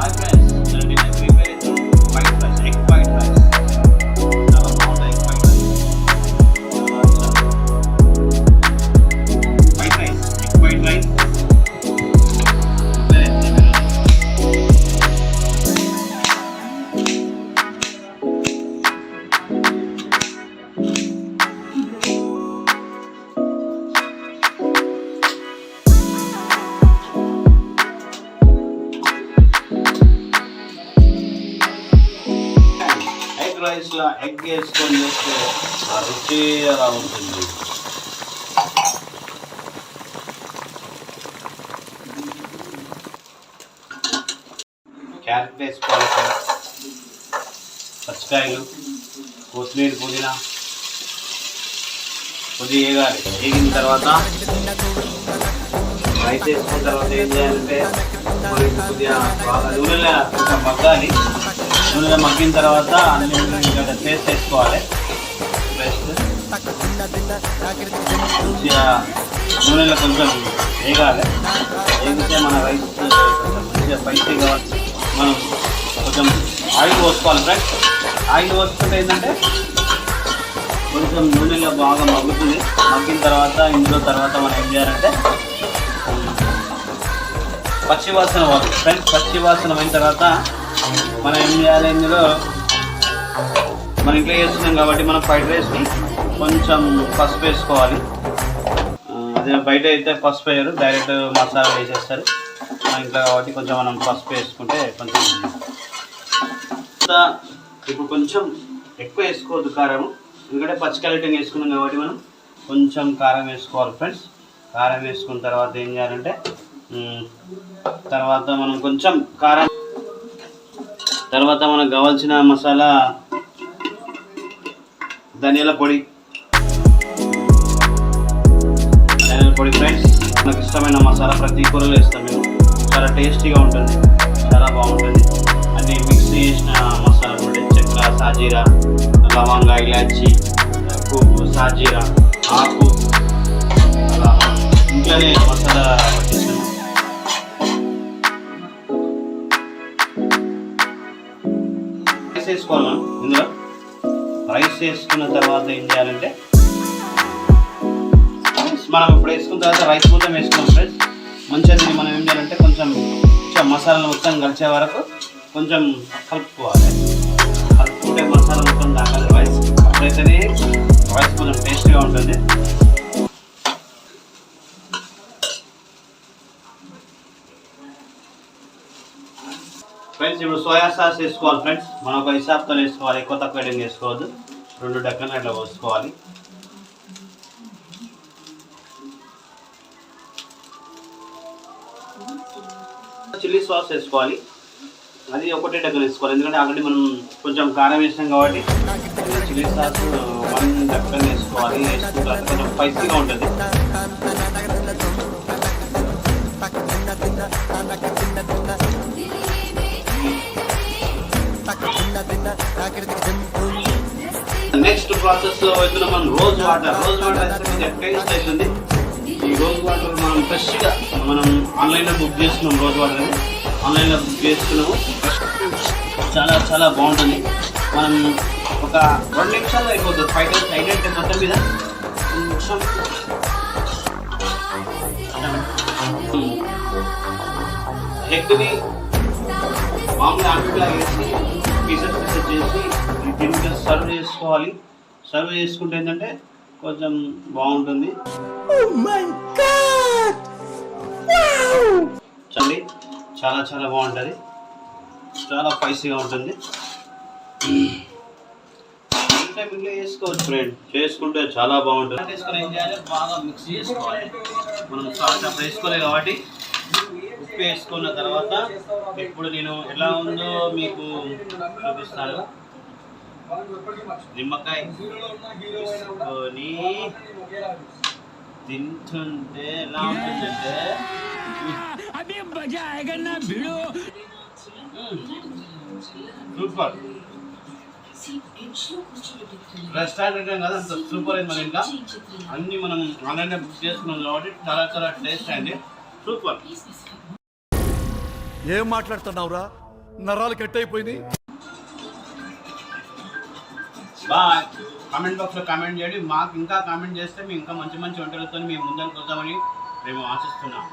Hi friends, నేను dinner prepare చేస్తాను. White rice, egg white rice. చాలా బాగుంటుంది egg white rice. White rice, egg white rice prepare చేస్తాను. రైస్లో ఎగ్ వేసుకొని చేస్తే ఆ రుచి అలా ఉంటుంది. క్యారెట్ వేసుకోవాలి, పచ్చికాయలు, కొత్తిమీర, పుదీనా కొద్దిగా వేగాలి. వేగిన తర్వాత రైస్ వేసుకున్న తర్వాత ఏం చేయాలంటే కొద్దిగా బాగా నూనెలో కొంచెం మగ్గాలి. నూనెలో మగ్గిన తర్వాత అన్ని పేస్ట్ వేసుకోవాలి. పేస్ట్ మంచిగా నూనెలో కొంచెం వేగాలి. వేగితే మన రైస్ మంచిగా స్పైసీగా మనం కొంచెం ఆయిల్ పోసుకోవాలి ఫ్రెండ్స్. ఆయిల్ పోసుకుంటే ఏంటంటే కొంచెం నూనెలో బాగా మగ్గుతుంది. మగ్గిన తర్వాత ఇందులో తర్వాత మనం ఏం చేయాలంటే పచ్చివాసన పోతుంది ఫ్రెండ్స్. పచ్చివాసన అయిన తర్వాత మనం ఏం చేయాలి, ఇందులో మన ఇంట్లో చేస్తున్నాం కాబట్టి మనం ఫ్రైడ్ రైస్ని కొంచెం పసుపు వేసుకోవాలి. అదే బయట అయితే పసుపు వేయరు, డైరెక్ట్ మసాలా వేసేస్తారు. మన ఇంట్లో కాబట్టి కొంచెం మనం పసుపు వేసుకుంటే కొంచెం. ఇప్పుడు కొంచెం ఎక్కువ వేసుకోవద్దు కారం, ఎందుకంటే పచ్చికాయలు వేసుకున్నాం కాబట్టి మనం కొంచెం కారం వేసుకోవాలి ఫ్రెండ్స్. కారం వేసుకున్న తర్వాత ఏం చేయాలంటే తర్వాత మనం కొంచెం కారం తర్వాత మనకు కావాల్సిన మసాలా ధనియాల పొడి ఫ్రెండ్స్. మనకు ఇష్టమైన మసాలా ప్రతి కూరలో వేస్తాం మేము. చాలా టేస్టీగా ఉంటుంది, చాలా బాగుంటుంది. అన్నీ మిక్స్ చేసిన మసాలా అంటే చెక్క, సాజీరా, లవంగా, ఇలాచి, పువ్వు, సాజీరా, ఆకు, అలా ఇంట్లోనే మసాలా పట్టిస్తాము. వేసుకోవాలి మనం. ఇందులో రైస్ వేసుకున్న తర్వాత ఏం చేయాలంటే మనం ఇప్పుడు వేసుకున్న తర్వాత రైస్ మొత్తం వేసుకున్నాం ఫ్రెండ్స్. మంచిగా దీన్ని మనం ఏం చేయాలంటే కొంచెం మసాలాలు మొత్తం కలిసే వరకు కొంచెం కలుపుకోవాలి. కలుపుకుంటే మసాలా మొత్తం దాకాలి రైస్. అప్పుడైతేనే రైస్ కొంచెం టేస్ట్గా ఉంటుంది. ఫ్రెండ్స్ ఇప్పుడు సోయా సాస్ వేసుకోవాలి ఫ్రెండ్స్. మనం ఒక హిసాబ్తో వేసుకోవాలి, ఎక్కువ తక్కువ ఏం వేసుకోవద్దు. 2 డక్కలు అట్లా పోసుకోవాలి. చిల్లీ సాస్ వేసుకోవాలి, అది 1 డక్కలు వేసుకోవాలి. ఎందుకంటే ఆల్రెడీ మనం కొంచెం కారం వేసినాం కాబట్టి చిల్లీ సాస్ 1 డక్కలు వేసుకోవాలి. వేసుకుంటే కొంచెం స్పైసీగా ఉంటుంది. నెక్స్ట్ ప్రాసెస్ లో అయితే మనం రోజ్ వాటర్ వేస్తే టేస్ట్ అవుతుంది. ఈ రోజ్ వాటర్ మనం ఫ్రెష్గా మనం ఆన్లైన్లో బుక్ చేసుకున్నాం. రోజ్ వాటర్ అని ఆన్లైన్లో బుక్ చేసుకున్నాము. చాలా చాలా బాగుంటుంది. మనం ఒక 2 నిమిషాల్లో అయిపోతుంది. 5 to 8 మొత్తం మీద ఎగ్ని మామూలు ఆంటిలా వేసి పీసెస్ చేసి దీనికి సర్వ్ చేసుకోవాలి. సర్వ్ చేసుకుంటే ఏంటంటే కొంచెం బాగుంటుంది. చల్లి చాలా చాలా బాగుంటుంది, చాలా స్పైసీగా ఉంటుంది. ఇంట్లో వేసుకోవచ్చు ఫ్రెండ్, చేసుకుంటే చాలా బాగుంటుంది. వేసుకొని ఏం చేయాలి, బాగా మిక్స్ చేసుకోవాలి. మనం సాల్ట్ అప్పుడు వేసుకోలేదు కాబట్టి ఉప్పు వేసుకున్న తర్వాత ఇప్పుడు నేను ఎలా ఉందో మీకు చూపిస్తాను. నిమ్మకాయ తీసుకొని తింటుంటే ఎలా ఉంటుందంటే సూపర్. రెస్టారెంట్ కదా, అంత సూపర్ అయింది. మన ఇంకా అన్ని మనం ఆన్లైన్లో బుక్ చేసుకున్నాం కాబట్టి చాలా చాలా టేస్ట్ అండి, సూపర్. ఏం మాట్లాడుతున్నావురా? నరాలు కట్ అయిపోయినాయి. బాయ్. కామెంట్ బాక్స్లో కామెంట్ చేయండి. మాకు ఇంకా కామెంట్ చేస్తే మేము ఇంకా మంచి మంచి వంటలతో మేము ముందరికి వద్దామని మేము ఆశిస్తున్నాం.